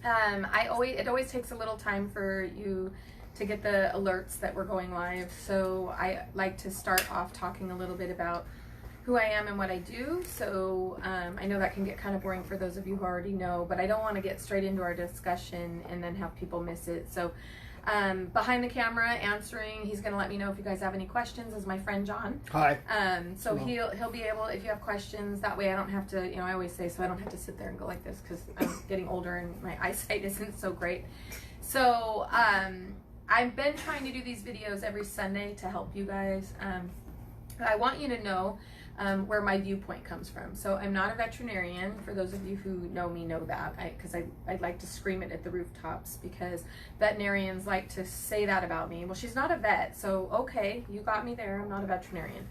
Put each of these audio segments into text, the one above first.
It always takes a little time for you to get the alerts that we're going live. So I like to start off talking a little bit about who I am and what I do. So I know that can get kind of boring for those of you who already know, but I don't want to get straight into our discussion and then have people miss it. So behind the camera answering, he's going to let me know if you guys have any questions, is my friend John. Hi. So he'll be able, if you have questions, that way I don't have to, you know, I always say, so I don't have to sit there and go like this because I'm getting older and my eyesight isn't so great. So I've been trying to do these videos every Sunday to help you guys. I want you to know where my viewpoint comes from. So I'm not a veterinarian. For those of you who know me know that, because I'd like to scream it at the rooftops, because veterinarians like to say that about me. Well, she's not a vet, so okay, you got me there. I'm not a veterinarian.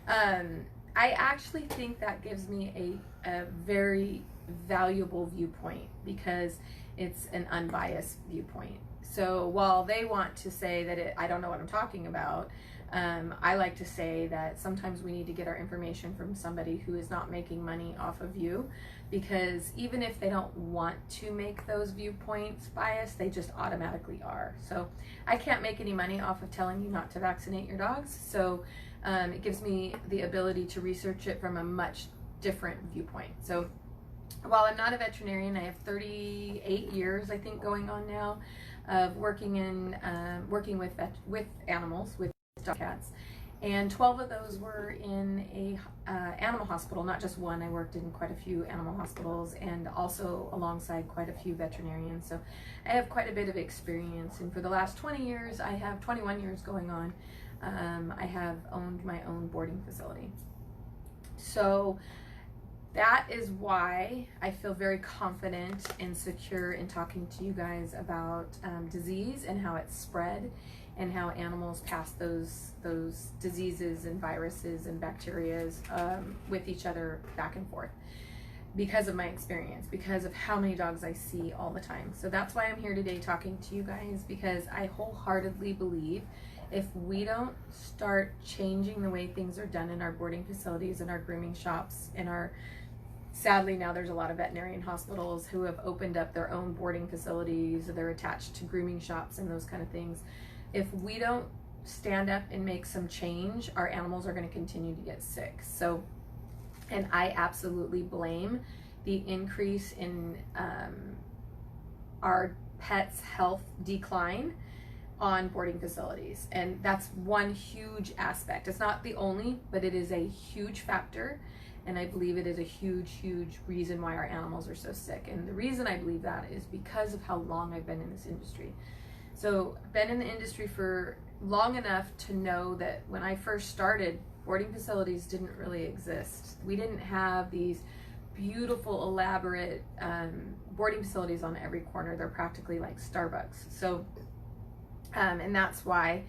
I actually think that gives me a very valuable viewpoint because it's an unbiased viewpoint. So while they want to say that I don't know what I'm talking about, I like to say that sometimes we need to get our information from somebody who is not making money off of you, because even if they don't want to make those viewpoints biased, they just automatically are. So I can't make any money off of telling you not to vaccinate your dogs. So it gives me the ability to research it from a much different viewpoint. So while I'm not a veterinarian, I have 38 years, I think, going on now of working with animals, with cats, and 12 of those were in a animal hospital, not just one. I worked in quite a few animal hospitals and also alongside quite a few veterinarians. So I have quite a bit of experience, and for the last 20 years, I have 21 years going on, I have owned my own boarding facility. So that is why I feel very confident and secure in talking to you guys about disease and how it's spread and how animals pass those diseases and viruses and bacterias with each other back and forth, because of my experience, because of how many dogs I see all the time. So that's why I'm here today talking to you guys, because I wholeheartedly believe if we don't start changing the way things are done in our boarding facilities and our grooming shops and sadly now there's a lot of veterinarian hospitals who have opened up their own boarding facilities, they're attached to grooming shops and those kind of things. If we don't stand up and make some change, our animals are going to continue to get sick. So, and I absolutely blame the increase in our pets' health decline on boarding facilities. And that's one huge aspect. It's not the only, but it is a huge factor. And I believe it is a huge, huge reason why our animals are so sick. And the reason I believe that is because of how long I've been in this industry. So I've been in the industry for long enough to know that when I first started, boarding facilities didn't really exist. We didn't have these beautiful, elaborate boarding facilities on every corner. They're practically like Starbucks. So, and that's why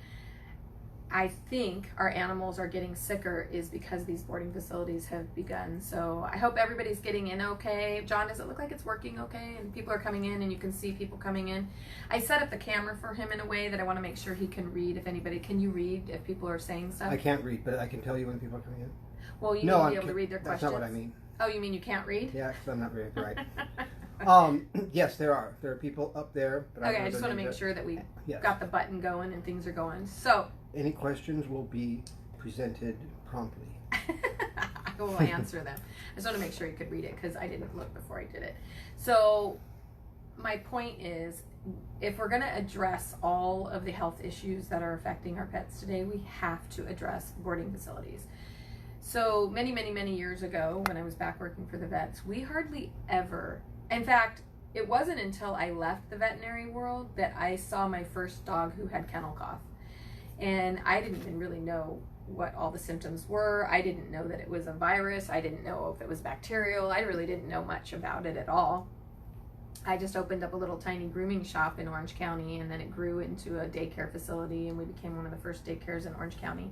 I think our animals are getting sicker, is because these boarding facilities have begun. So I hope everybody's getting in okay. John, does it look like it's working okay? And people are coming in and you can see people coming in. I set up the camera for him in a way that I want to make sure he can read. If anybody, can you read if people are saying stuff? I can't read, but I can tell you when people are coming in. Well, you need to be able to read their questions. That's not what I mean. Oh, you mean you can't read? Yeah, because I'm not very bright. Yes, there are people up there. But okay, I just want to make sure that we yes. got the button going and things are going. So any questions will be presented promptly. I will answer them. I just want to make sure you could read it because I didn't look before I did it. So my point is, if we're going to address all of the health issues that are affecting our pets today, we have to address boarding facilities. So many, many, many years ago, when I was back working for the vets, we hardly ever, in fact, it wasn't until I left the veterinary world that I saw my first dog who had kennel cough. And I didn't even really know what all the symptoms were. I didn't know that it was a virus. I didn't know if it was bacterial. I really didn't know much about it at all. I just opened up a little tiny grooming shop in Orange County, and then it grew into a daycare facility, and we became one of the first daycares in Orange County.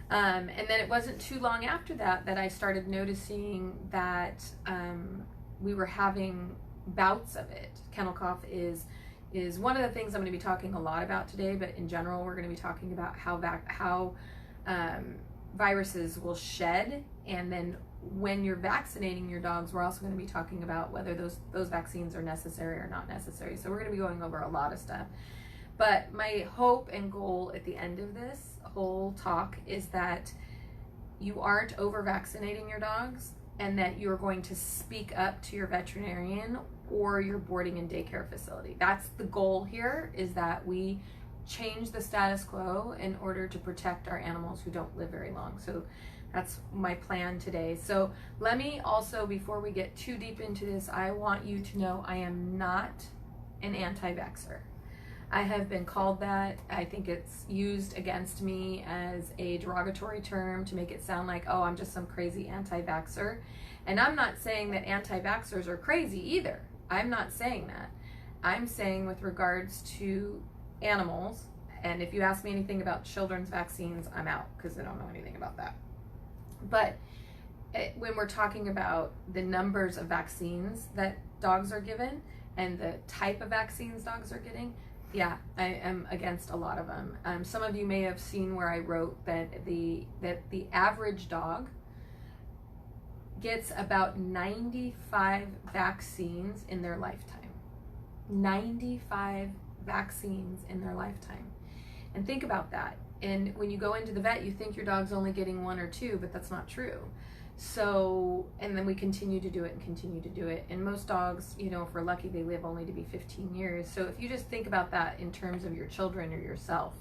And then it wasn't too long after that that I started noticing that we were having bouts of it. Kennel cough is one of the things I'm going to be talking a lot about today, but in general we're going to be talking about how viruses will shed and then when you're vaccinating your dogs, we're also going to be talking about whether those vaccines are necessary or not necessary. So we're going to be going over a lot of stuff. But my hope and goal at the end of this whole talk is that you aren't over vaccinating your dogs, and that you're going to speak up to your veterinarian or your boarding and daycare facility. That's the goal here, is that we change the status quo in order to protect our animals who don't live very long. So that's my plan today. So let me also, before we get too deep into this, I want you to know I am not an anti-vaxxer. I have been called that. I think it's used against me as a derogatory term to make it sound like, oh, I'm just some crazy anti-vaxxer. And I'm not saying that anti-vaxxers are crazy either. I'm not saying that. I'm saying with regards to animals, and if you ask me anything about children's vaccines, I'm out, because I don't know anything about that. But when we're talking about the numbers of vaccines that dogs are given and the type of vaccines dogs are getting, yeah, I am against a lot of them. Some of you may have seen where I wrote that the average dog gets about 95 vaccines in their lifetime. 95 vaccines in their lifetime. And think about that. And when you go into the vet, you think your dog's only getting 1 or 2, but that's not true. So, and then we continue to do it and continue to do it. And most dogs, you know, if we're lucky, they live only to be 15 years. So if you just think about that in terms of your children or yourself,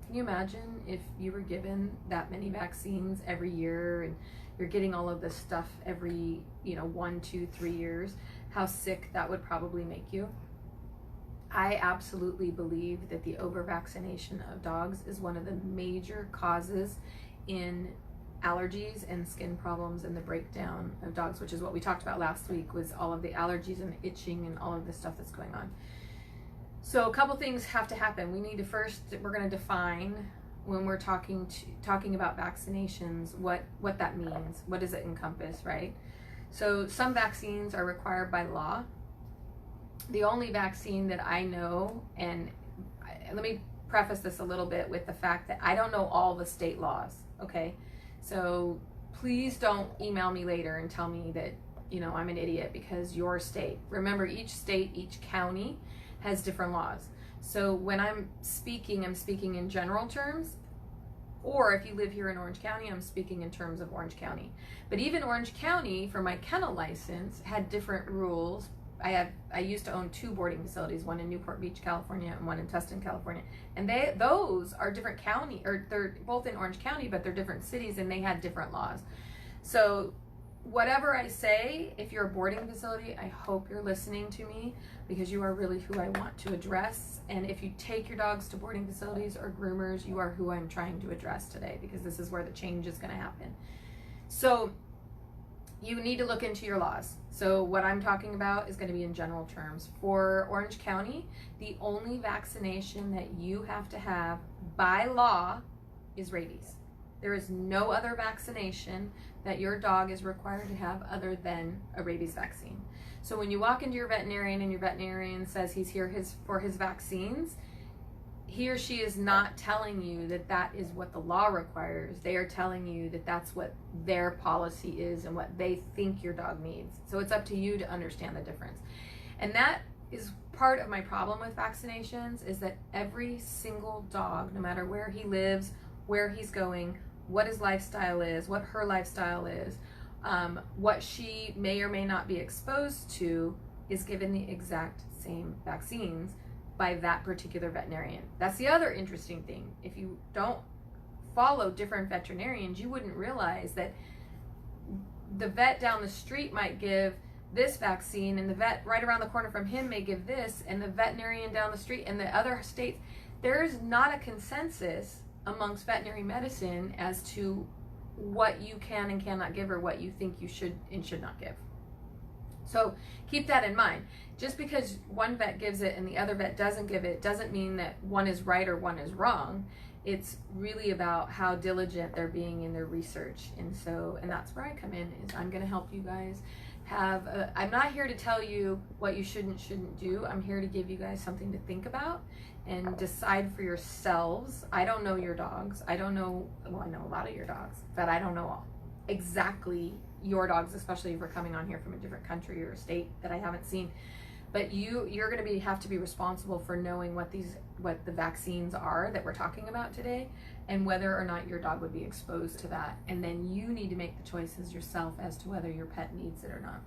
can you imagine if you were given that many vaccines every year, and you're getting all of this stuff every, 1, 2, 3 years, how sick that would probably make you? I absolutely believe that the over-vaccination of dogs is one of the major causes in allergies and skin problems and the breakdown of dogs, which is what we talked about last week, was all of the allergies and the itching and all of the stuff that's going on. So a couple things have to happen. We need to first, we're going to define, when we're talking about vaccinations, what that means. What does it encompass, right? So some vaccines are required by law. The only vaccine that I know, and let me preface this a little bit with the fact that I don't know all the state laws, okay? So please don't email me later and tell me that, I'm an idiot because your state. Remember, each state, each county has different laws. So when I'm speaking in general terms, or if you live here in Orange County, I'm speaking in terms of Orange County. But even Orange County, for my kennel license, had different rules. I used to own 2 boarding facilities, one in Newport Beach, California, and one in Tustin, California. And those are different county, or they're both in Orange County, but they're different cities, and they had different laws. So whatever I say, if you're a boarding facility, I hope you're listening to me, because you are really who I want to address. And if you take your dogs to boarding facilities or groomers, you are who I'm trying to address today, because this is where the change is going to happen. So you need to look into your laws. So what I'm talking about is going to be in general terms. For Orange County, the only vaccination that you have to have by law is rabies. There is no other vaccination that your dog is required to have other than a rabies vaccine. So when you walk into your veterinarian and your veterinarian says he's here for his vaccines, he or she is not telling you that that is what the law requires. They are telling you that that's what their policy is and what they think your dog needs. So it's up to you to understand the difference. And that is part of my problem with vaccinations, is that every single dog, no matter where he lives, where he's going, what his lifestyle is, what her lifestyle is, what she may or may not be exposed to, is given the exact same vaccines by that particular veterinarian. That's the other interesting thing. If you don't follow different veterinarians, you wouldn't realize that the vet down the street might give this vaccine, and the vet right around the corner from him may give this, and the veterinarian down the street and the other states, there's not a consensus amongst veterinary medicine as to what you can and cannot give, or what you think you should and should not give. So keep that in mind. Just because one vet gives it and the other vet doesn't give it doesn't mean that one is right or one is wrong. It's really about how diligent they're being in their research. And that's where I come in, is I'm going to help you guys I'm not here to tell you what you shouldn't do. I'm here to give you guys something to think about and decide for yourselves. I don't know your dogs. I know a lot of your dogs, but I don't know exactly, your dogs, especially if we're coming on here from a different country or state that I haven't seen. But you're going to have to be responsible for knowing what the vaccines are that we're talking about today, and whether or not your dog would be exposed to that. And then you need to make the choices yourself as to whether your pet needs it or not.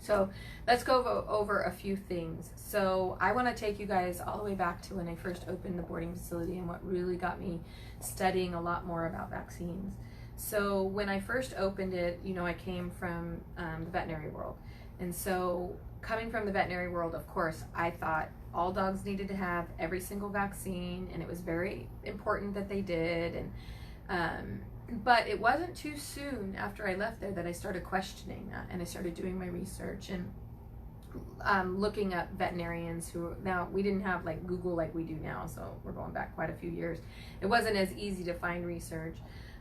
So let's go over a few things. So I want to take you guys all the way back to when I first opened the boarding facility and what really got me studying a lot more about vaccines. So when I first opened it, I came from the veterinary world. And so coming from the veterinary world, of course, I thought all dogs needed to have every single vaccine, and it was very important that they did. And but it wasn't too soon after I left there that I started questioning that, and I started doing my research and looking up veterinarians who, now we didn't have like Google like we do now, so we're going back quite a few years. It wasn't as easy to find research.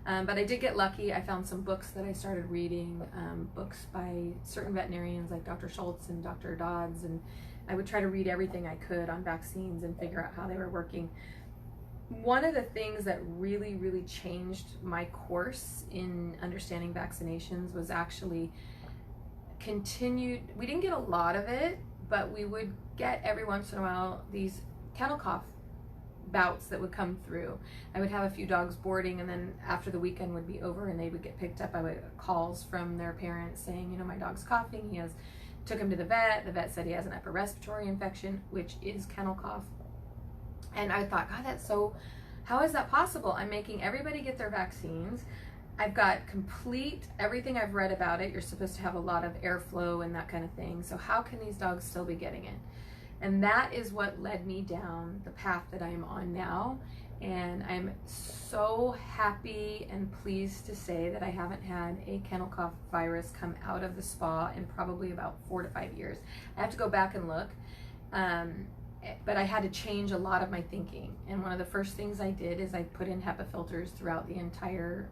But I did get lucky. I found some books that I started reading, books by certain veterinarians like Dr. Schultz and Dr. Dodds, and I would try to read everything I could on vaccines and figure out how they were working. One of the things that really, really changed my course in understanding vaccinations was actually we didn't get a lot of it, but we would get every once in a while these kennel cough bouts that would come through. I would have a few dogs boarding, and then after the weekend would be over and they would get picked up, I would get calls from their parents saying, my dog's coughing, took him to the vet said he has an upper respiratory infection, which is kennel cough. And I thought, God, how is that possible? I'm making everybody get their vaccines. I've got everything I've read about it. You're supposed to have a lot of airflow and that kind of thing. So how can these dogs still be getting it? And that is what led me down the path that I'm on now. And I'm so happy and pleased to say that I haven't had a kennel cough virus come out of the spa in probably about 4 to 5 years. I have to go back and look. But I had to change a lot of my thinking. And one of the first things I did is I put in HEPA filters throughout the entire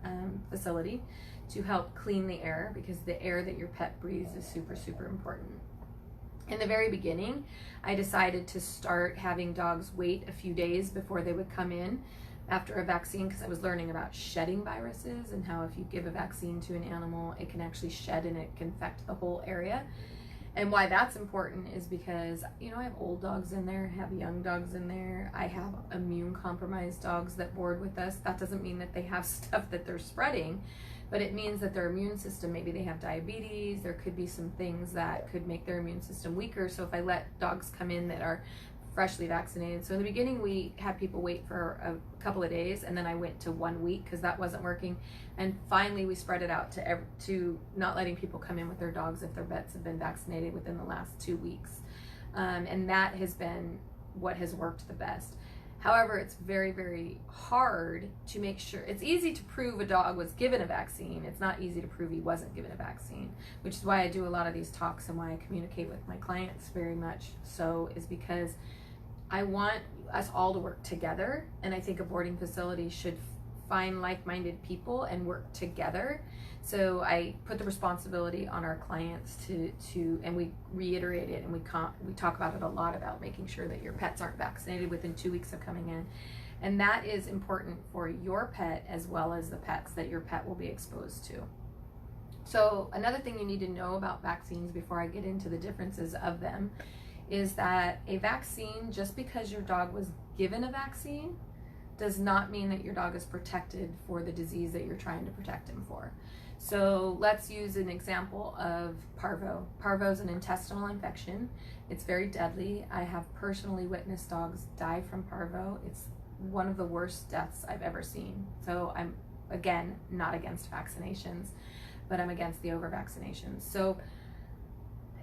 facility to help clean the air, because the air that your pet breathes is super, super important. In the very beginning, I decided to start having dogs wait a few days before they would come in after a vaccine, because I was learning about shedding viruses and how if you give a vaccine to an animal, it can actually shed and it can affect the whole area. And why that's important is because, I have old dogs in there, I have young dogs in there, I have immune compromised dogs that board with us. That doesn't mean that they have stuff that they're spreading, but it means that their immune system, maybe they have diabetes, there could be some things that could make their immune system weaker. So if I let dogs come in that are freshly vaccinated. So in the beginning, we had people wait for a couple of days, and then I went to 1 week because that wasn't working. And finally, we spread it out to not letting people come in with their dogs if their vets have been vaccinated within the last 2 weeks. And that has been what has worked the best. However, it's very, very hard to make sure. It's easy to prove a dog was given a vaccine. It's not easy to prove he wasn't given a vaccine, which is why I do a lot of these talks and why I communicate with my clients very much so, is because I want us all to work together, and I think a boarding facility should find like-minded people and work together. So I put the responsibility on our clients and we reiterate it, and we talk about it a lot, about making sure that your pets aren't vaccinated within 2 weeks of coming in. And that is important for your pet as well as the pets that your pet will be exposed to. So another thing you need to know about vaccines before I get into the differences of them is that a vaccine, just because your dog was given a vaccine, does not mean that your dog is protected for the disease that you're trying to protect him for. So let's use an example of parvo. Parvo is an intestinal infection. It's very deadly. I have personally witnessed dogs die from parvo. It's one of the worst deaths I've ever seen. So I'm, again, not against vaccinations, but I'm against the over-vaccinations. So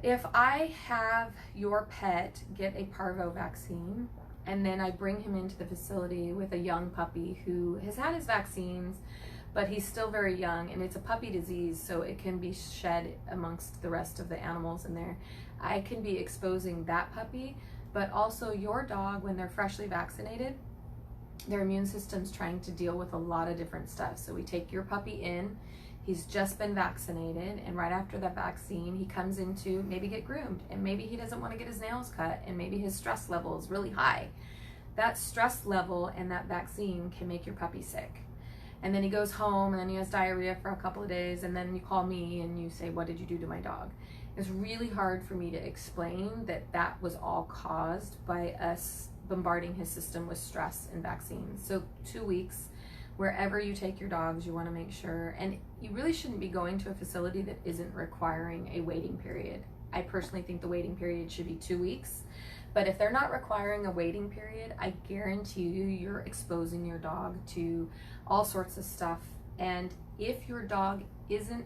if I have your pet get a parvo vaccine, and then I bring him into the facility with a young puppy who has had his vaccines, but he's still very young, and it's a puppy disease, so it can be shed amongst the rest of the animals in there. I can be exposing that puppy, but also your dog, when they're freshly vaccinated, their immune system's trying to deal with a lot of different stuff. So we take your puppy in, he's just been vaccinated, and right after that vaccine, he comes in to maybe get groomed, and maybe he doesn't want to get his nails cut, and maybe his stress level is really high. That stress level and that vaccine can make your puppy sick. And then he goes home and then he has diarrhea for a couple of days, and then you call me and you say, what did you do to my dog? It's really hard for me to explain that that was all caused by us bombarding his system with stress and vaccines. So 2 weeks, wherever you take your dogs, you want to make sure, and you really shouldn't be going to a facility that isn't requiring a waiting period. I personally think the waiting period should be 2 weeks, but if they're not requiring a waiting period, I guarantee you're exposing your dog to all sorts of stuff. And if your dog isn't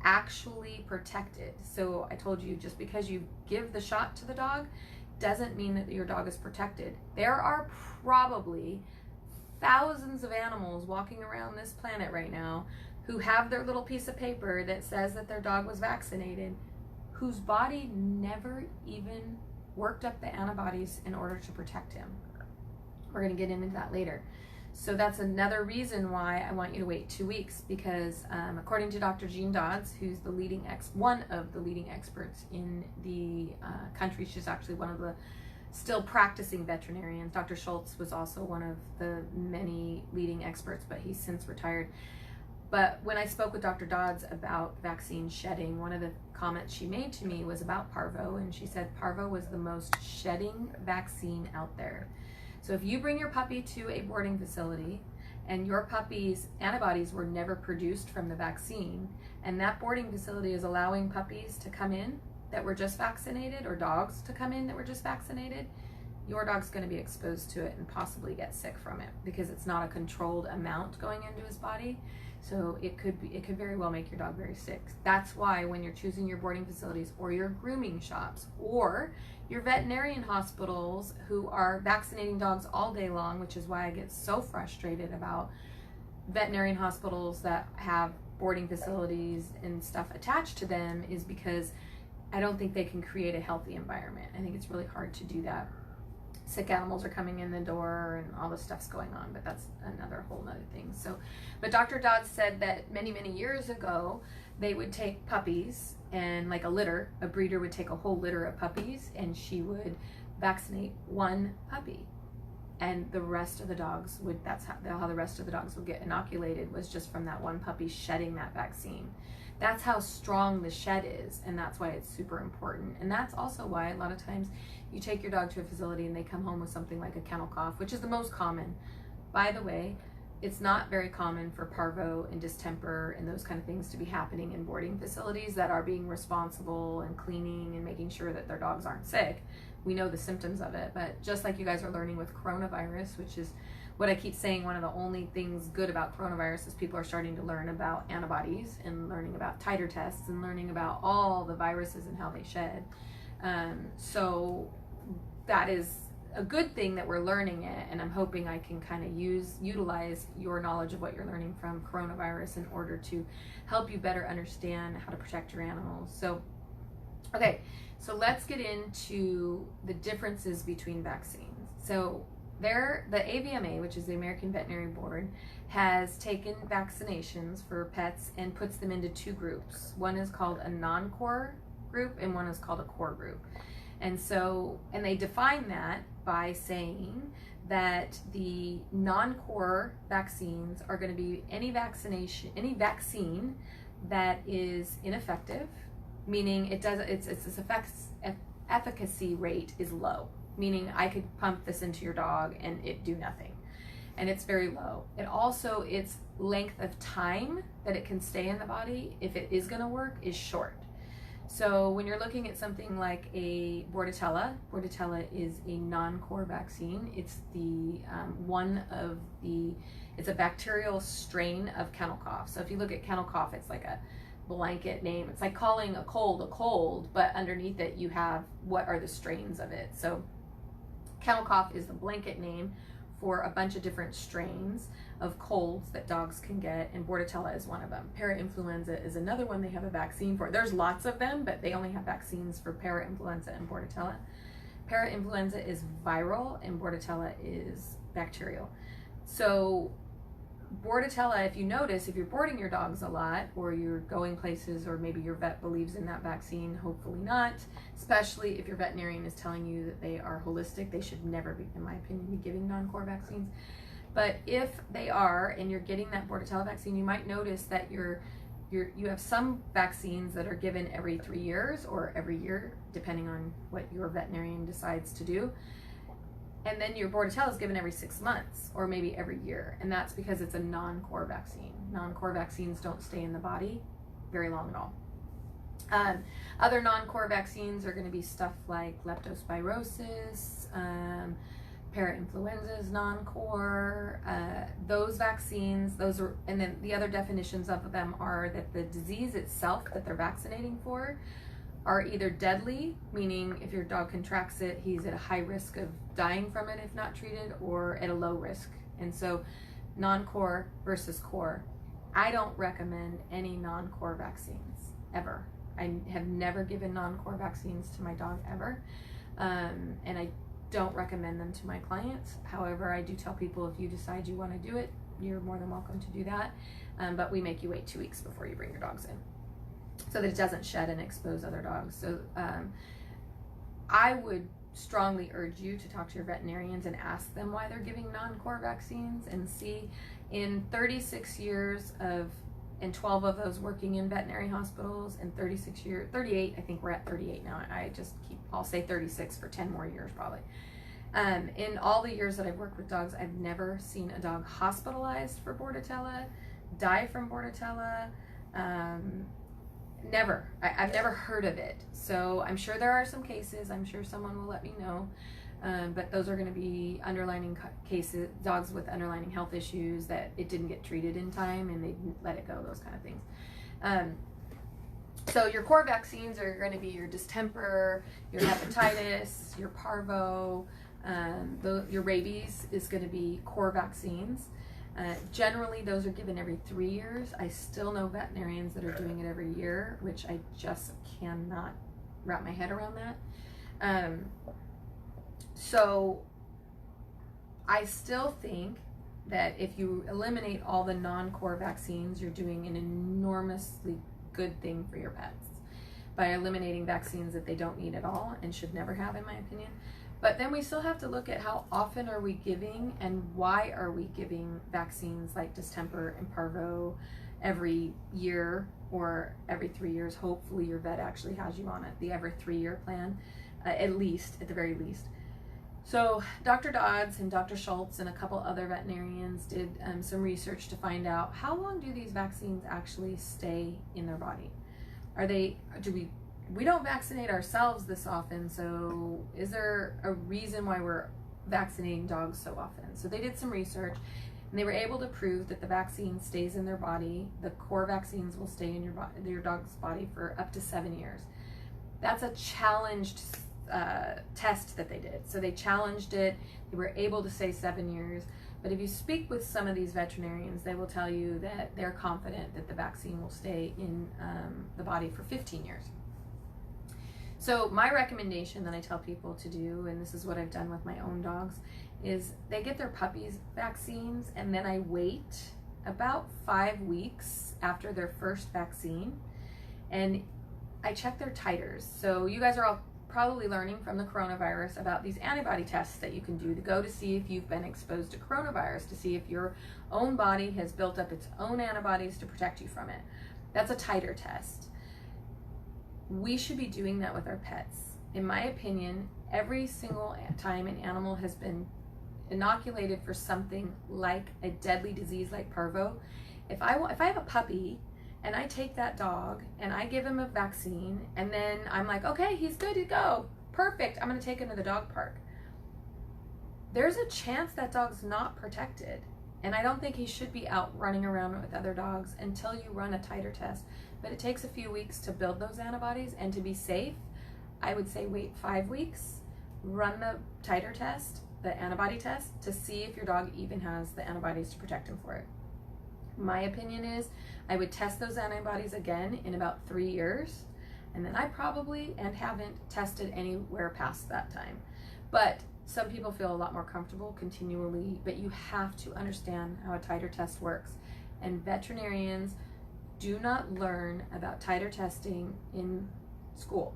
actually protected, so I told you, just because you give the shot to the dog doesn't mean that your dog is protected. There are probably thousands of animals walking around this planet right now who have their little piece of paper that says that their dog was vaccinated, whose body never even worked up the antibodies in order to protect him. We're going to get into that later. So that's another reason why I want you to wait 2 weeks, because according to Dr. Jean Dodds, who's the one of the leading experts in the country, she's actually one of the still practicing veterinarians. Dr. Schultz was also one of the many leading experts, but he's since retired. But when I spoke with Dr. Dodds about vaccine shedding, one of the comments she made to me was about parvo, and she said parvo was the most shedding vaccine out there. So if you bring your puppy to a boarding facility and your puppy's antibodies were never produced from the vaccine, and that boarding facility is allowing puppies to come in that were just vaccinated, or dogs to come in that were just vaccinated, your dog's going to be exposed to it and possibly get sick from it, because it's not a controlled amount going into his body. So it could very well make your dog very sick. That's why when you're choosing your boarding facilities or your grooming shops or your veterinarian hospitals who are vaccinating dogs all day long, which is why I get so frustrated about veterinarian hospitals that have boarding facilities and stuff attached to them, is because I don't think they can create a healthy environment. I think it's really hard to do that. Sick animals are coming in the door and all this stuff's going on, but that's another whole nother thing. So, but Dr. Dodds said that many years ago, they would take puppies and, like a litter, a breeder would take a whole litter of puppies and she would vaccinate one puppy. And the rest of the dogs would, that's how the rest of the dogs would get inoculated, was just from that one puppy shedding that vaccine. That's how strong the shed is, and that's why it's super important. And that's also why a lot of times you take your dog to a facility and they come home with something like a kennel cough, which is the most common. By the way, it's not very common for parvo and distemper and those kind of things to be happening in boarding facilities that are being responsible and cleaning and making sure that their dogs aren't sick. We know the symptoms of it, but just like you guys are learning with coronavirus, which is what I keep saying, one of the only things good about coronavirus is people are starting to learn about antibodies and learning about titer tests and learning about all the viruses and how they shed. So that is a good thing that we're learning it, and I'm hoping I can kind of utilize your knowledge of what you're learning from coronavirus in order to help you better understand how to protect your animals. So, okay, so let's get into the differences between vaccines. So the AVMA, which is the American Veterinary Board, has taken vaccinations for pets and puts them into two groups. One is called a non-core group and one is called a core group. And they define that by saying that the non-core vaccines are going to be any vaccine that is ineffective, meaning its efficacy rate is low, meaning I could pump this into your dog and it do nothing, and it's very low. And also its length of time that it can stay in the body, if it is going to work, is short. So when you're looking at something like a Bordetella is a non-core vaccine. It's it's a bacterial strain of kennel cough. So if you look at kennel cough, it's like a blanket name. It's like calling a cold, but underneath it you have what are the strains of it. So kennel cough is the blanket name for a bunch of different strains of colds that dogs can get, and Bordetella is one of them. Parainfluenza is another one they have a vaccine for. There's lots of them, but they only have vaccines for parainfluenza and Bordetella. Parainfluenza is viral and Bordetella is bacterial. So Bordetella, if you notice, if you're boarding your dogs a lot or you're going places, or maybe your vet believes in that vaccine, hopefully not, especially if your veterinarian is telling you that they are holistic, they should never be, in my opinion, be giving non-core vaccines. But if they are, and you're getting that Bordetella vaccine, you might notice that you have some vaccines that are given every 3 years or every year, depending on what your veterinarian decides to do. And then your Bordetella is given every 6 months or maybe every year. And that's because it's a non-core vaccine. Non-core vaccines don't stay in the body very long at all. Other non-core vaccines are going to be stuff like leptospirosis, parainfluenza is non-core. Those vaccines, and then the other definitions of them are that the disease itself that they're vaccinating for are either deadly, meaning if your dog contracts it, he's at a high risk of dying from it if not treated, or at a low risk. And so non-core versus core. I don't recommend any non-core vaccines ever. I have never given non-core vaccines to my dog ever. And I don't recommend them to my clients. However, I do tell people if you decide you want to do it, you're more than welcome to do that. But we make you wait 2 weeks before you bring your dogs in, so that it doesn't shed and expose other dogs. So I would strongly urge you to talk to your veterinarians and ask them why they're giving non-core vaccines, and see in 36 years of, and 12 of those working in veterinary hospitals, and 38, I think we're at 38 now. I'll say 36 for 10 more years probably. In all the years that I've worked with dogs, I've never seen a dog hospitalized for Bordetella, die from Bordetella, never. I've never heard of it. So I'm sure there are some cases. I'm sure someone will let me know. But those are going to be underlying cases, dogs with underlying health issues that it didn't get treated in time and they didn't let it go, those kind of things. So your core vaccines are going to be your distemper, your hepatitis, your parvo, your rabies is going to be core vaccines. Generally, those are given every 3 years. I still know veterinarians that are doing it every year, which I just cannot wrap my head around that. So I still think that if you eliminate all the non-core vaccines, you're doing an enormously good thing for your pets by eliminating vaccines that they don't need at all and should never have, in my opinion. But then we still have to look at how often are we giving and why are we giving vaccines like distemper and parvo every year or every 3 years. Hopefully your vet actually has you on it, the every 3 year plan, at the very least. So Dr. Dodds and Dr. Schultz and a couple other veterinarians did some research to find out how long do these vaccines actually stay in their body. We don't vaccinate ourselves this often, so is there a reason why we're vaccinating dogs so often? So they did some research and they were able to prove that the vaccine stays in their body. The core vaccines will stay in your dog's body for up to 7 years. That's a challenged test that they did. So they challenged it. They were able to say 7 years. But if you speak with some of these veterinarians, they will tell you that they're confident that the vaccine will stay in the body for 15 years. So my recommendation that I tell people to do, and this is what I've done with my own dogs, is they get their puppies vaccines, and then I wait about 5 weeks after their first vaccine, and I check their titers. So you guys are all probably learning from the coronavirus about these antibody tests that you can do to go to see if you've been exposed to coronavirus, to see if your own body has built up its own antibodies to protect you from it. That's a titer test. We should be doing that with our pets. In my opinion, every single time an animal has been inoculated for something like a deadly disease like parvo, if I have a puppy and I take that dog and I give him a vaccine and then I'm like, okay, he's good to go, perfect, I'm going to take him to the dog park, there's a chance that dog's not protected, and I don't think he should be out running around with other dogs until you run a titer test. But it takes a few weeks to build those antibodies, and to be safe, I would say wait 5 weeks, run the titer test, the antibody test, to see if your dog even has the antibodies to protect him for it. My opinion is I would test those antibodies again in about 3 years, and then I probably haven't tested anywhere past that time. But some people feel a lot more comfortable continually, but you have to understand how a titer test works. And veterinarians do not learn about titer testing in school.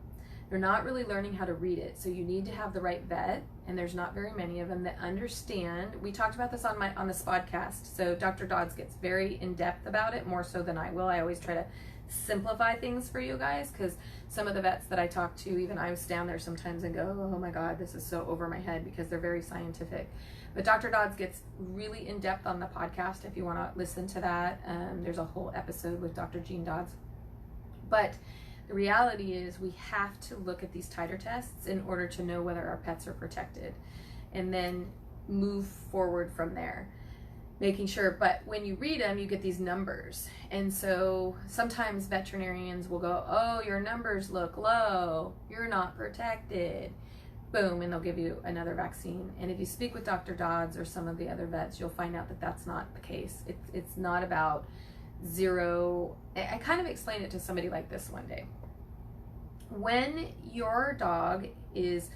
They're not really learning how to read it. So you need to have the right vet, and there's not very many of them that understand. We talked about this on the Spawdcast. So Dr. Dodds gets very in-depth about it, more so than I will. I always try to simplify things for you guys, because some of the vets that I talk to, even I stand there sometimes and go, oh my God, this is so over my head, because they're very scientific. But Dr. Dodds gets really in-depth on the podcast if you want to listen to that. There's a whole episode with Dr. Jean Dodds. But the reality is we have to look at these titer tests in order to know whether our pets are protected, and then move forward from there, making sure. But when you read them, you get these numbers. And so sometimes veterinarians will go, oh, your numbers look low, you're not protected. Boom, and they'll give you another vaccine. And if you speak with Dr. Dodds or some of the other vets, you'll find out that that's not the case. It's not about zero. I kind of explained it to somebody like this one day. When your dog is,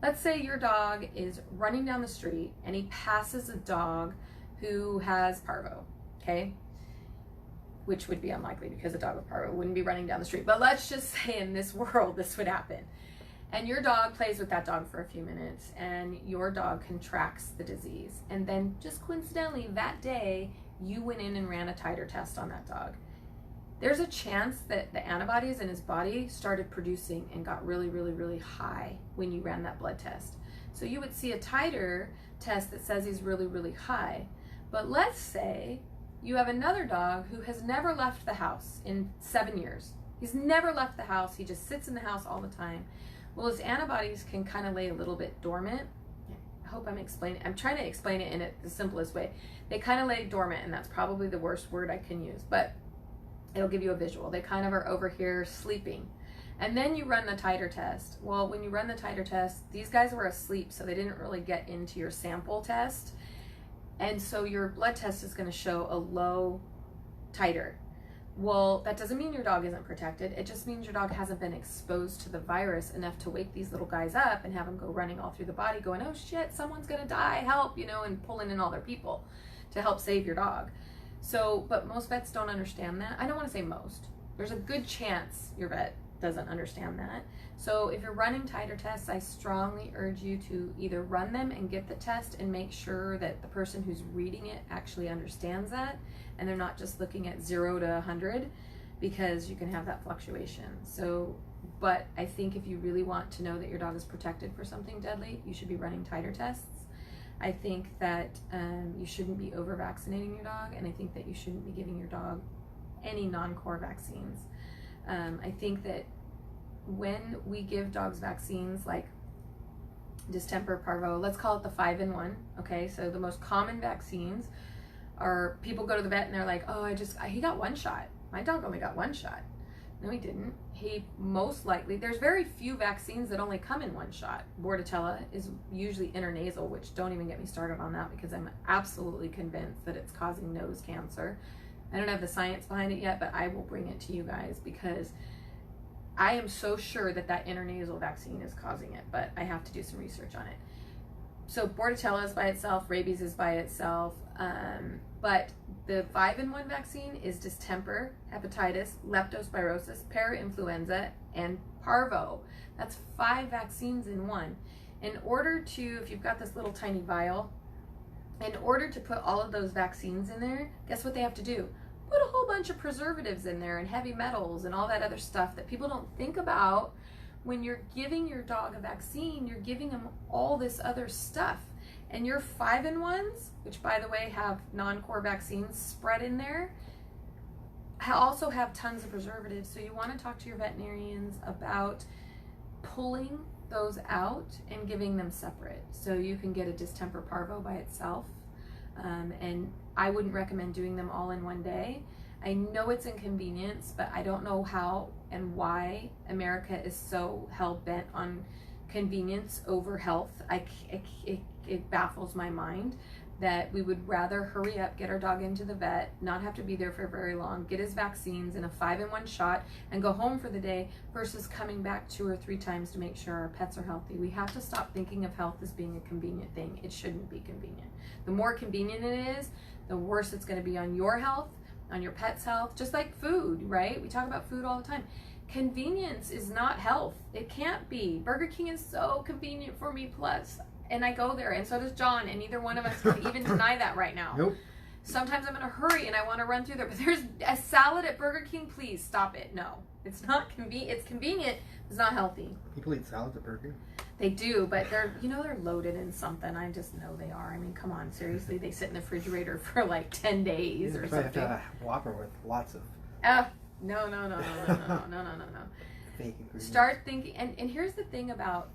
let's say your dog is running down the street and he passes a dog who has parvo, okay? Which would be unlikely, because a dog with parvo wouldn't be running down the street. But let's just say in this world this would happen. And your dog plays with that dog for a few minutes, and your dog contracts the disease. And then just coincidentally that day, you went in and ran a titer test on that dog. There's a chance that the antibodies in his body started producing and got really, really, really high when you ran that blood test. So you would see a titer test that says he's really, really high. But let's say you have another dog who has never left the house in 7 years. He's never left the house. He just sits in the house all the time. Well, his antibodies can kind of lay a little bit dormant. I hope I'm trying to explain it in the simplest way. They kind of lay dormant, and that's probably the worst word I can use, but it'll give you a visual. They kind of are over here sleeping. And then you run the titer test. Well, when you run the titer test, these guys were asleep, so they didn't really get into your sample test. And so your blood test is going to show a low titer. Well, that doesn't mean your dog isn't protected. It just means your dog hasn't been exposed to the virus enough to wake these little guys up and have them go running all through the body going, oh shit, someone's gonna die, help, and pulling in all their people to help save your dog. So, but most vets don't understand that. I don't want to say most. There's a good chance your vet doesn't understand that. So if you're running titer tests, I strongly urge you to either run them and get the test and make sure that the person who's reading it actually understands that, and they're not just looking at 0 to 100, because you can have that fluctuation. So, but I think if you really want to know that your dog is protected for something deadly, you should be running titer tests. I think that you shouldn't be over vaccinating your dog, and I think that you shouldn't be giving your dog any non-core vaccines. I think that when we give dogs vaccines like distemper, parvo, let's call it the 5-in-1, okay? So the most common vaccines are, people go to the vet and they're like, oh, he got one shot. My dog only got one shot. No, he didn't. He most likely, there's very few vaccines that only come in one shot. Bordetella is usually intranasal, which don't even get me started on that, because I'm absolutely convinced that it's causing nose cancer. I don't have the science behind it yet, but I will bring it to you guys, because I am so sure that intranasal vaccine is causing it, but I have to do some research on it. So Bordetella is by itself, rabies is by itself, but the 5-in-1 vaccine is distemper, hepatitis, leptospirosis, parainfluenza, and parvo. That's 5 vaccines in one. In order to, if you've got this little tiny vial, in order to put all of those vaccines in there, guess what they have to do? Put a whole bunch of preservatives in there and heavy metals and all that other stuff that people don't think about. When you're giving your dog a vaccine, you're giving them all this other stuff. And your 5-in-1s, which by the way have non-core vaccines spread in there, also have tons of preservatives. So you want to talk to your veterinarians about pulling those out and giving them separate. So you can get a distemper parvo by itself. And I wouldn't recommend doing them all in one day. I know it's inconvenience, but I don't know how and why America is so hell-bent on convenience over health. It baffles my mind that we would rather hurry up, get our dog into the vet, not have to be there for very long, get his vaccines in a 5-in-1 shot, and go home for the day, versus coming back 2 or 3 times to make sure our pets are healthy. We have to stop thinking of health as being a convenient thing. It shouldn't be convenient. The more convenient it is, the worse it's going to be on your health, on your pet's health, just like food, right? We talk about food all the time. convenience is not health. It can't be. Burger King is so convenient for me, plus. And I go there, and so does John, and neither one of us can even deny that right now. Nope. Sometimes I'm in a hurry and I want to run through there, but there's a salad at Burger King. Please stop it. No, it's not convenient. It's convenient. It's not healthy. People eat salads at Burger King. They do, but they're loaded in something. I just know they are. I mean, come on, seriously. They sit in the refrigerator for like 10 days or something. Have to have a Whopper with lots of. No. Fake ingredients. Start thinking, and here's the thing about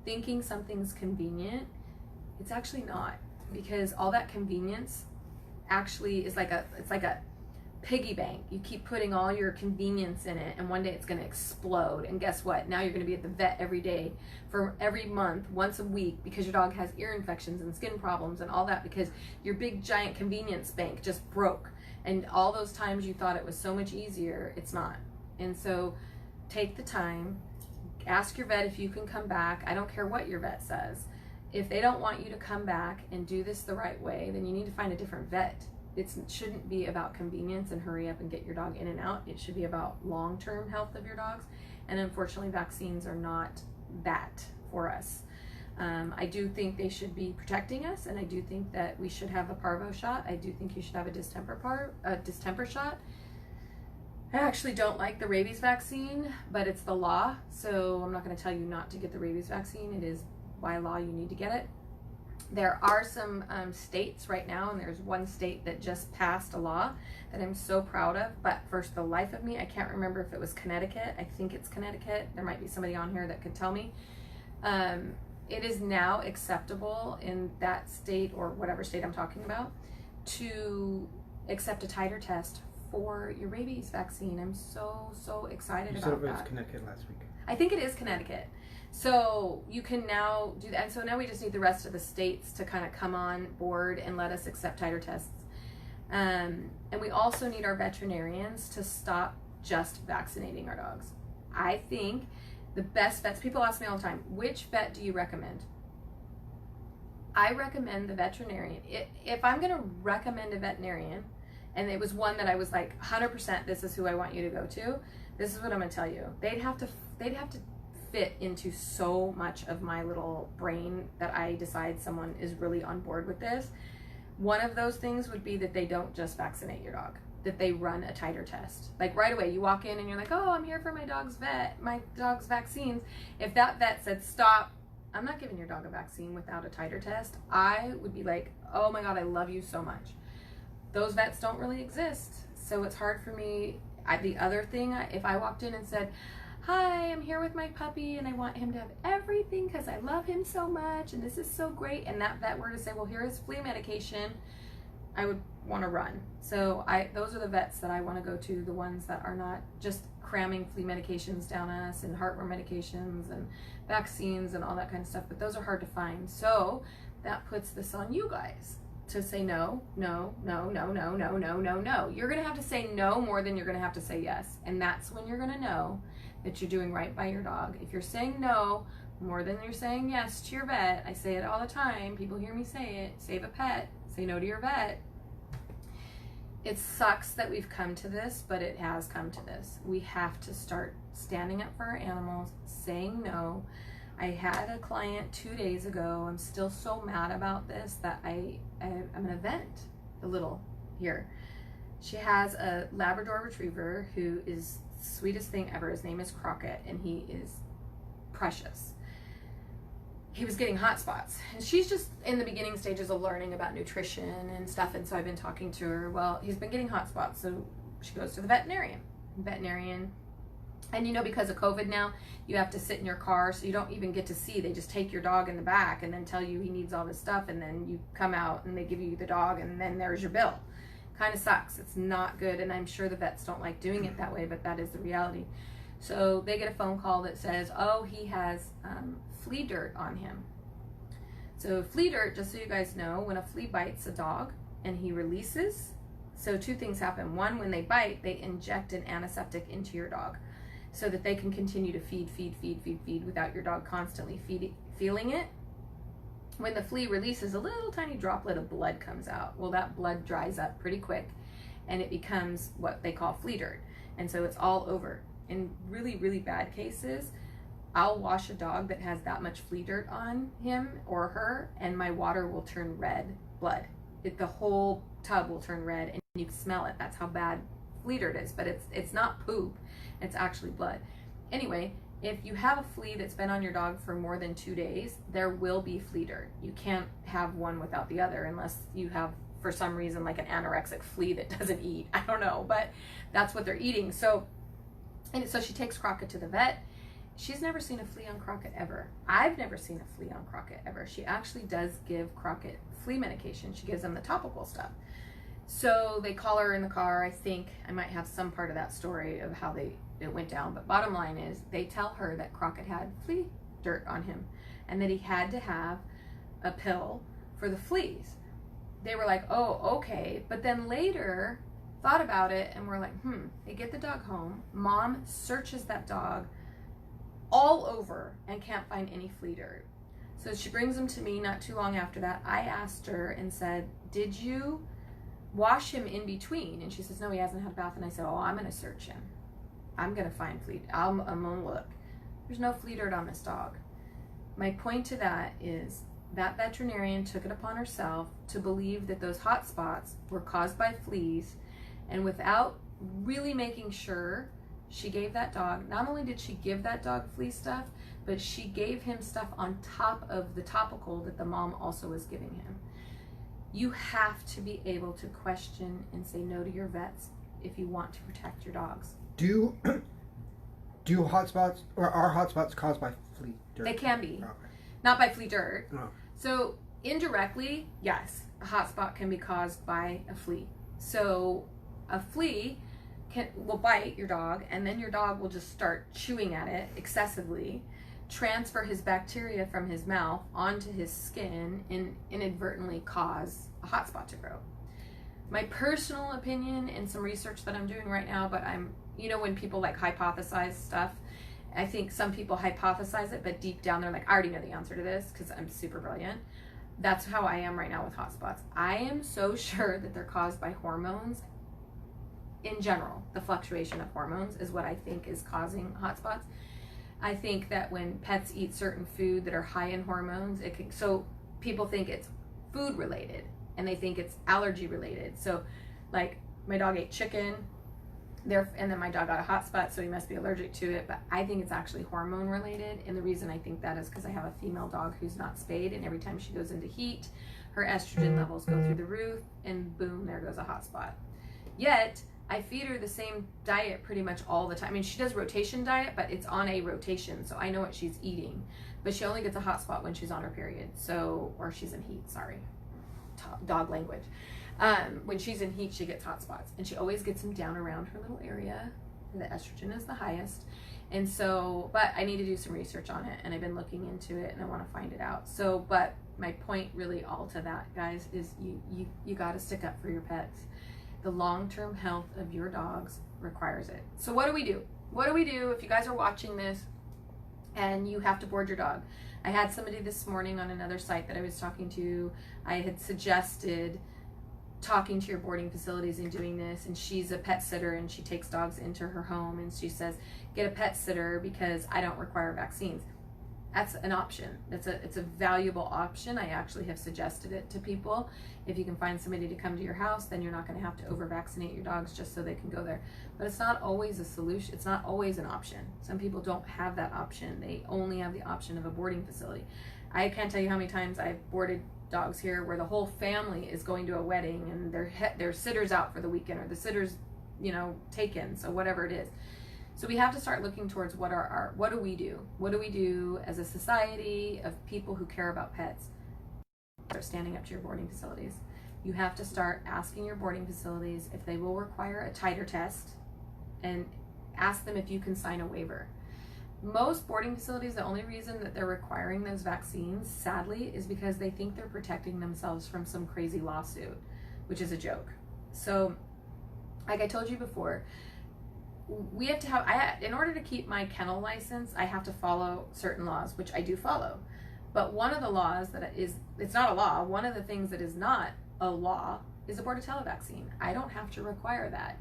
thinking something's convenient. It's actually not, because all that convenience actually is like a piggy bank. You keep putting all your convenience in it, and one day it's going to explode. And guess what? Now you're going to be at the vet every day for every month, once a week, because your dog has ear infections and skin problems and all that, because your big giant convenience bank just broke. And all those times you thought it was so much easier, it's not. And so take the time, ask your vet if you can come back. I don't care what your vet says. If they don't want you to come back and do this the right way, then you need to find a different vet. It shouldn't be about convenience and hurry up and get your dog in and out. It should be about long-term health of your dogs. And unfortunately, vaccines are not that for us. I do think they should be protecting us, and I do think that we should have a parvo shot. I do think you should have a distemper shot. I actually don't like the rabies vaccine, but it's the law, so I'm not going to tell you not to get the rabies vaccine. It is by law you need to get it. There are some states right now, and there's one state that just passed a law that I'm so proud of, but for the life of me, I can't remember if it was Connecticut. I think it's Connecticut. There might be somebody on here that could tell me. It is now acceptable in that state, or whatever state I'm talking about, to accept a titer test for your rabies vaccine. I'm so excited about that. You said it was Connecticut last week. I think it is Connecticut. So you can now do that. And so now we just need the rest of the states to kind of come on board and let us accept titer tests. And we also need our veterinarians to stop just vaccinating our dogs. I think the best vets, people ask me all the time, which vet do you recommend? I recommend the veterinarian. If I'm going to recommend a veterinarian, and it was one that I was like 100%, this is who I want you to go to, this is what I'm going to tell you. They'd have to fit into so much of my little brain that I decide someone is really on board with this. One of those things would be that they don't just vaccinate your dog, that they run a titer test. Like right away, you walk in and you're like, oh, I'm here for my dog's vaccines. If that vet said, stop, I'm not giving your dog a vaccine without a titer test, I would be like, oh my God, I love you so much. Those vets don't really exist. So it's hard for me. The other thing, if I walked in and said, hi, I'm here with my puppy and I want him to have everything because I love him so much and this is so great, and that vet were to say, well, here is flea medication, I would want to run. So those are the vets that I want to go to, the ones that are not just cramming flea medications down us and heartworm medications and vaccines and all that kind of stuff, but those are hard to find. So that puts this on you guys to say no. You're going to have to say no more than you're going to have to say yes. And that's when you're going to know that you're doing right by your dog. If you're saying no more than you're saying yes to your vet, I say it all the time, people hear me say it, save a pet, say no to your vet. It sucks that we've come to this, but it has come to this. We have to start standing up for our animals, saying no. I had a client 2 days ago, I'm still so mad about this that I'm gonna vent a little here. She has a Labrador Retriever who is the sweetest thing ever. His name is Crockett, and he is precious. He was getting hot spots, and she's just in the beginning stages of learning about nutrition and stuff, and so I've been talking to her. Well, he's been getting hot spots, so she goes to the veterinarian. And because of COVID now, you have to sit in your car, so you don't even get to see. They just take your dog in the back and then tell you he needs all this stuff, and then you come out and they give you the dog, and then there's your bill. Kind of sucks. It's not good, and I'm sure the vets don't like doing it that way, but that is the reality. So they get a phone call that says, oh, he has flea dirt on him. So flea dirt, just so you guys know, when a flea bites a dog and he releases, so two things happen. One, when they bite, they inject an antiseptic into your dog so that they can continue to feed without your dog constantly feeling it. When the flea releases, a little tiny droplet of blood comes out. Well, that blood dries up pretty quick and it becomes what they call flea dirt. And so it's all over. in really, really bad cases, I'll wash a dog that has that much flea dirt on him or her, and my water will turn red blood. The whole tub will turn red, and you can smell it. That's how bad flea dirt is, but it's not poop. It's actually blood. Anyway, if you have a flea that's been on your dog for more than 2 days, there will be flea dirt. You can't have one without the other unless you have, for some reason, like an anorexic flea that doesn't eat. I don't know, but that's what they're eating. So she takes Crockett to the vet. She's never seen a flea on Crockett ever. I've never seen a flea on Crockett ever. She actually does give Crockett flea medication. She gives them the topical stuff. So they call her in the car. I think I might have some part of that story of how it went down. But bottom line is they tell her that Crockett had flea dirt on him and that he had to have a pill for the fleas. They were like, oh, okay. But then later thought about it and were like, they get the dog home. Mom searches that dog all over and can't find any flea dirt. So she brings him to me not too long after that. I asked her and said, did you wash him in between? And she says, no, he hasn't had a bath. And I said, oh, I'm going to search him. I'm going to find flea. I'm going to look. There's no flea dirt on this dog. My point to that is that veterinarian took it upon herself to believe that those hot spots were caused by fleas, and without really making sure, she gave that dog, not only did she give that dog flea stuff, but she gave him stuff on top of the topical that the mom also was giving him. You have to be able to question and say no to your vets if you want to protect your dogs. Do hot spots, or are hot spots caused by flea dirt? They can be. Okay. Not by flea dirt. Oh. So indirectly, yes, a hot spot can be caused by a flea. So a flea will bite your dog, and then your dog will just start chewing at it excessively, transfer his bacteria from his mouth onto his skin, and inadvertently cause a hot spot to grow. My personal opinion, and some research that I'm doing right now, but when people like hypothesize stuff, I think some people hypothesize it, but deep down they're like, I already know the answer to this because I'm super brilliant. That's how I am right now with hot spots. I am so sure that they're caused by hormones. In general, the fluctuation of hormones is what I think is causing hot spots. I think that when pets eat certain food that are high in hormones, so people think it's food related and they think it's allergy related. So like my dog ate chicken and then my dog got a hot spot, so he must be allergic to it. But I think it's actually hormone related. And the reason I think that is because I have a female dog who's not spayed, and every time she goes into heat, her estrogen levels go through the roof, and boom, there goes a hot spot. Yet I feed her the same diet pretty much all the time. I mean, she does rotation diet, but it's on a rotation, so I know what she's eating. But she only gets a hot spot when she's on her period, or she's in heat, sorry. Dog language. When she's in heat, she gets hot spots, and she always gets them down around her little area. The estrogen is the highest. And so, but I need to do some research on it, and I've been looking into it, and I want to find it out. So, but my point really all to that, guys, is you got to stick up for your pets. The long-term health of your dogs requires it. So what do we do? What do we do if you guys are watching this and you have to board your dog? I had somebody this morning on another site that I was talking to. I had suggested talking to your boarding facilities and doing this, and she's a pet sitter and she takes dogs into her home, and she says, get a pet sitter because I don't require vaccines. That's an option. It's a valuable option. I actually have suggested it to people. If you can find somebody to come to your house, then you're not going to have to over-vaccinate your dogs just so they can go there. But it's not always a solution. It's not always an option. Some people don't have that option. They only have the option of a boarding facility. I can't tell you how many times I've boarded dogs here where the whole family is going to a wedding and their sitter's out for the weekend, or the sitter's taken, so whatever it is. So we have to start looking towards what do we do? What do we do as a society of people who care about pets? Start standing up to your boarding facilities. You have to start asking your boarding facilities if they will require a titer test, and ask them if you can sign a waiver. Most boarding facilities, the only reason that they're requiring those vaccines, sadly, is because they think they're protecting themselves from some crazy lawsuit, which is a joke. So, like I told you before, we have to have, in order to keep my kennel license, I have to follow certain laws, which I do follow. But one of the laws it's not a law, one of the things that is not a law is a Bordetella vaccine. I don't have to require that.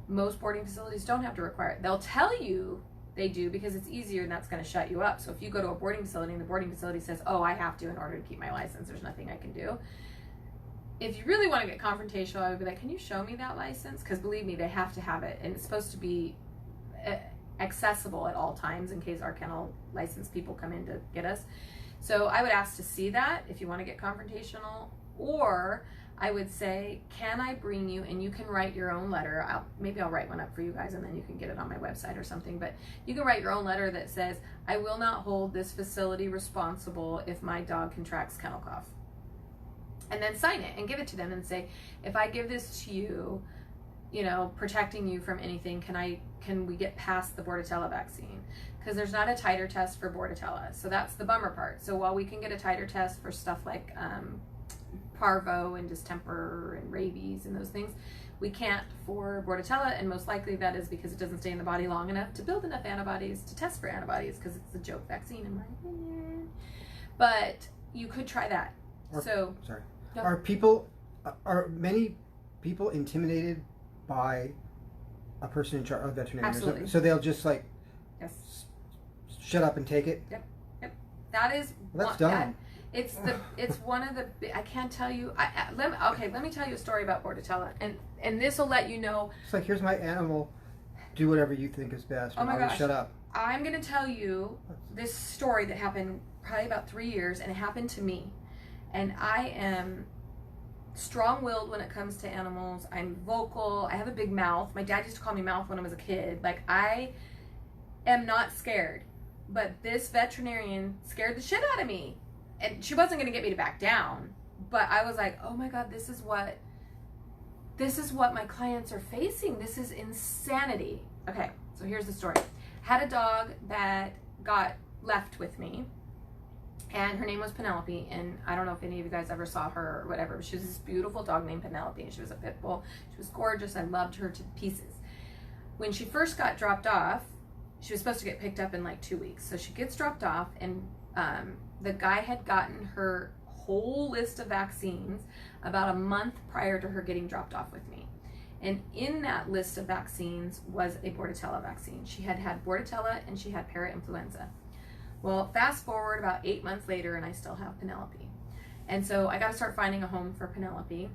Most boarding facilities don't have to require it. They'll tell you they do because it's easier and that's going to shut you up. So if you go to a boarding facility and the boarding facility says, oh, I have to in order to keep my license, there's nothing I can do. If you really want to get confrontational, I would be like, can you show me that license? Because believe me, they have to have it. And it's supposed to be accessible at all times in case our kennel license people come in to get us. So I would ask to see that if you want to get confrontational. Or I would say, can I bring you, and you can write your own letter. Maybe I'll write one up for you guys and then you can get it on my website or something. But you can write your own letter that says, I will not hold this facility responsible if my dog contracts kennel cough. And then sign it and give it to them and say, if I give this to you, you know, protecting you from anything, can we get past the Bordetella vaccine? Because there's not a titer test for Bordetella. So that's the bummer part. So while we can get a titer test for stuff like parvo and distemper and rabies and those things, we can't for Bordetella, and most likely that is because it doesn't stay in the body long enough to build enough antibodies to test for antibodies, because it's a joke vaccine in my opinion. But you could try that. Are many people intimidated by a person in charge of veterinarian? Absolutely. So they'll just like shut up and take it? Yep. That is that's dumb. It's one of the, I can't tell you, let me tell you a story about Bordetella, and this will let you know. It's like, here's my animal, do whatever you think is best. Oh my gosh. Shut up. I'm going to tell you this story that happened probably about 3 years, and it happened to me. And I am strong-willed when it comes to animals. I'm vocal. I have a big mouth. My dad used to call me Mouth when I was a kid. Like, I am not scared. But this veterinarian scared the shit out of me. And she wasn't going to get me to back down. But I was like, oh my God, this is what my clients are facing. This is insanity. Okay, so here's the story. Had a dog that got left with me. And her name was Penelope, and I don't know if any of you guys ever saw her or whatever, but she was this beautiful dog named Penelope, and she was a pit bull. She was gorgeous. I loved her to pieces. When she first got dropped off, she was supposed to get picked up in like 2 weeks. So she gets dropped off, and the guy had gotten her whole list of vaccines about a month prior to her getting dropped off with me. And in that list of vaccines was a Bordetella vaccine. She had Bordetella and she had parainfluenza. Well, fast forward about 8 months later, and I still have Penelope. And so I got to start finding a home for Penelope.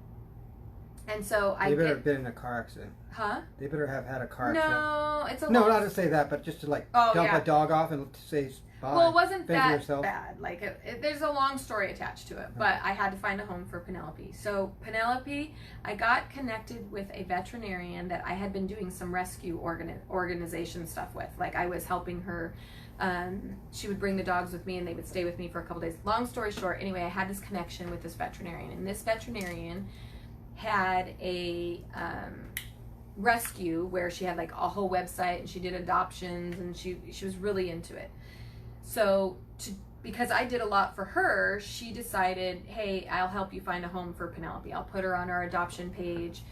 And so They better have been in a car accident. Huh? They better have had a car accident. No, it's a No, not to say that, but just to like dump a dog off and say bye. Well, it wasn't that yourself. bad. Like, there's a long story attached to it, but I had to find a home for Penelope. So Penelope, I got connected with a veterinarian that I had been doing some rescue organization stuff with. Like, I was helping her. She would bring the dogs with me and they would stay with me for a couple days. Long story short, anyway, I had this connection with this veterinarian, and this veterinarian had a rescue where she had like a whole website, and she did adoptions, and she was really into it. So because I did a lot for her, she decided, hey, I'll help you find a home for Penelope. I'll put her on our adoption page,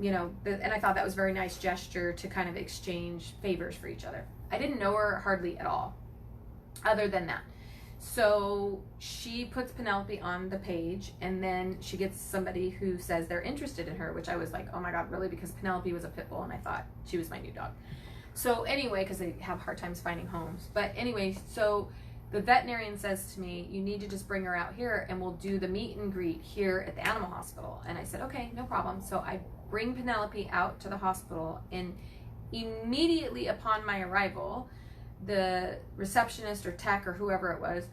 you know, and I thought that was a very nice gesture to kind of exchange favors for each other. I didn't know her hardly at all, other than that. So she puts Penelope on the page, and then she gets somebody who says they're interested in her, which I was like, oh my God, really? Because Penelope was a pit bull, and I thought she was my new dog. So anyway, because they have hard times finding homes. But anyway, so the veterinarian says to me, you need to just bring her out here, and we'll do the meet and greet here at the animal hospital. And I said, okay, no problem. So I bring Penelope out to the hospital, and immediately upon my arrival, the receptionist or tech or whoever it was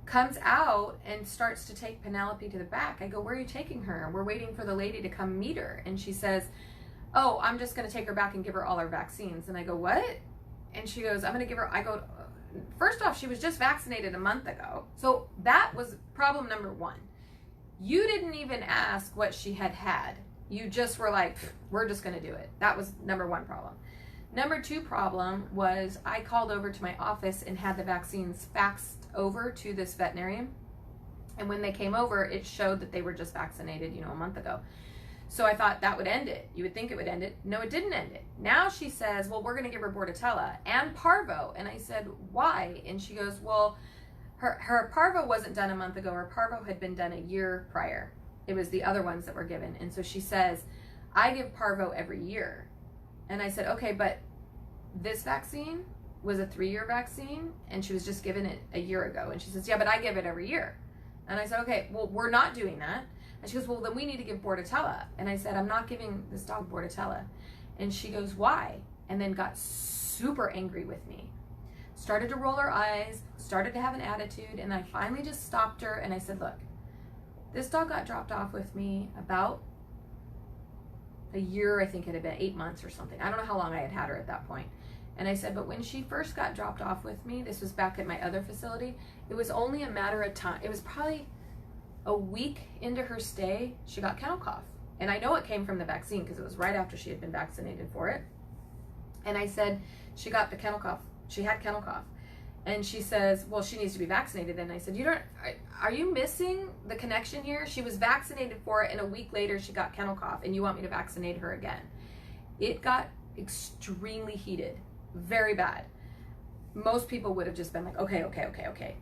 comes out and starts to take Penelope to the back. I go, where are you taking her? We're waiting for the lady to come meet her. And she says, oh, I'm just going to take her back and give her all her vaccines. And I go, what? And she goes, I'm going to give her, I go, first off, she was just vaccinated a month ago. So that was problem number one. You didn't even ask what she had had. You just were like, we're just going to do it. That was number one problem. Number two problem was I called over to my office and had the vaccines faxed over to this veterinarian. And when they came over, it showed that they were just vaccinated, a month ago. So I thought that would end it. You would think it would end it. No, it didn't end it. Now she says, well, we're going to give her Bordetella and Parvo. And I said, why? And she goes, well, her Parvo wasn't done a month ago. Her Parvo had been done a year prior. It was the other ones that were given. And so she says, I give Parvo every year. And I said, okay, but this vaccine was a 3-year vaccine, and she was just given it a year ago. And she says, yeah, but I give it every year. And I said, okay, well, we're not doing that. And she goes, well, then we need to give Bordetella. And I said, I'm not giving this dog Bordetella. And she goes, why? And then got super angry with me. Started to roll her eyes, started to have an attitude, and I finally just stopped her and I said, look, this dog got dropped off with me about a year, I think it had been 8 months or something. I don't know how long I had her at that point. And I said, but when she first got dropped off with me, this was back at my other facility, it was only a matter of time. It was probably a week into her stay, she got kennel cough. And I know it came from the vaccine because it was right after she had been vaccinated for it. And I said, she got the kennel cough. She had kennel cough. And she says, well, she needs to be vaccinated. And I said, are you missing the connection here? She was vaccinated for it, and a week later she got kennel cough, and you want me to vaccinate her again? It got extremely heated, very bad. Most people would have just been like, okay.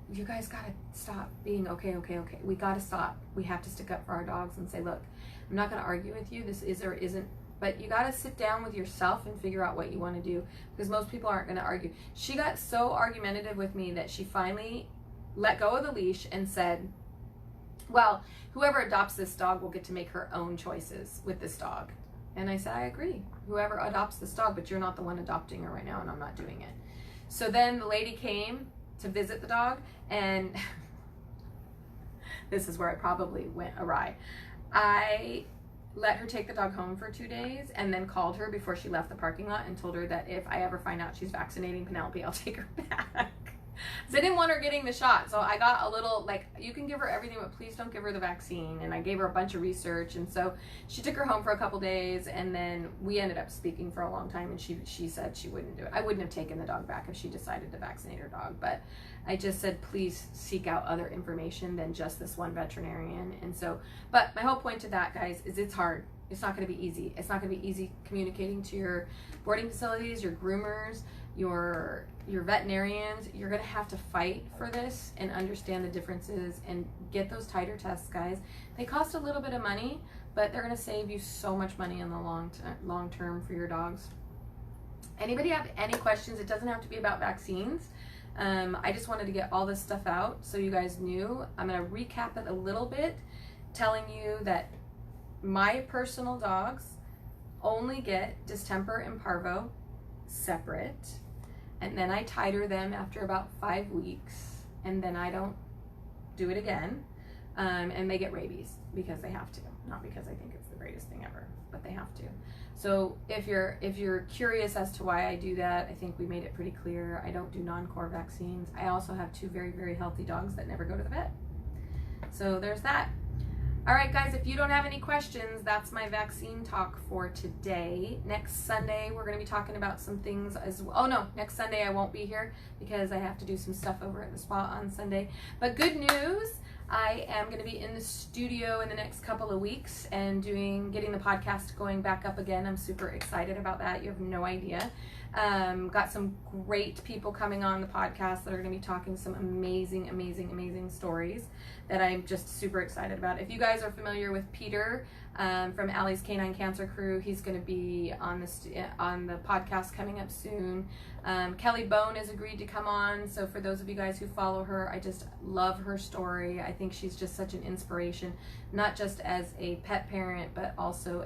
You guys gotta stop being okay. We gotta stop. We have to stick up for our dogs and say, look, I'm not gonna argue with you. This is or isn't, but you gotta sit down with yourself and figure out what you wanna do, because most people aren't gonna argue. She got so argumentative with me that she finally let go of the leash and said, well, whoever adopts this dog will get to make her own choices with this dog. And I said, I agree. Whoever adopts this dog, but you're not the one adopting her right now, and I'm not doing it. So then the lady came to visit the dog, and this is where I probably went awry. I let her take the dog home for 2 days and then called her before she left the parking lot and told her that if I ever find out she's vaccinating Penelope, I'll take her back. So I didn't want her getting the shot. So I got a little, like, you can give her everything, but please don't give her the vaccine. And I gave her a bunch of research. And so she took her home for a couple days, and then we ended up speaking for a long time, and she said she wouldn't do it. I wouldn't have taken the dog back if she decided to vaccinate her dog, but I just said, please seek out other information than just this one veterinarian. And so, but my whole point to that, guys, is it's hard. It's not going to be easy. It's not going to be easy communicating to your boarding facilities, your groomers, your veterinarians. You're going to have to fight for this and understand the differences and get those titer tests, guys. They cost a little bit of money, but they're going to save you so much money in the long term for your dogs. Anybody have any questions? It doesn't have to be about vaccines. I just wanted to get all this stuff out so you guys knew. I'm going to recap it a little bit, telling you that my personal dogs only get distemper and parvo separate, and then I titer them after about 5 weeks, and then I don't do it again, and they get rabies because they have to, not because I think it's the greatest thing ever, but they have to. So if you're curious as to why I do that, I think we made it pretty clear. I don't do non-core vaccines. I also have 2 very, very healthy dogs that never go to the vet. So there's that. All right, guys, if you don't have any questions, that's my vaccine talk for today. Next Sunday, we're going to be talking about some things as well. Oh, no, next Sunday I won't be here because I have to do some stuff over at the spa on Sunday. But good news, I am going to be in the studio in the next couple of weeks and getting the podcast going back up again. I'm super excited about that. You have no idea. Got some great people coming on the podcast that are going to be talking some amazing, amazing, amazing stories that I'm just super excited about. If you guys are familiar with Peter from Allie's Canine Cancer Crew, he's going to be on the podcast coming up soon. Kelly Bone has agreed to come on. So for those of you guys who follow her, I just love her story. I think she's just such an inspiration, not just as a pet parent, but also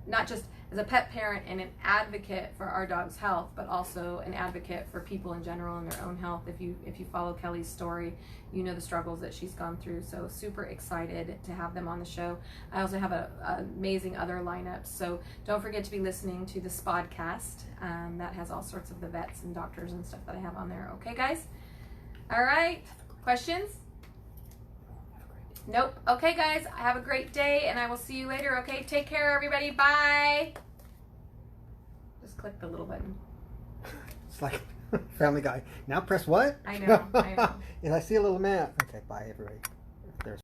not just as a pet parent and an advocate for our dog's health, but also an advocate for people in general and their own health. If you follow Kelly's story, you know the struggles that she's gone through. So super excited to have them on the show. I also have an amazing other lineup. So don't forget to be listening to the Spawdcast. That has all sorts of the vets and doctors and stuff that I have on there. Okay, guys? All right. Questions? Nope. Okay, guys, have a great day, and I will see you later. Okay, take care, everybody. Bye. Just click the little button. It's like Family Guy. Now press what? I know. And I see a little man. Okay, bye, everybody. There's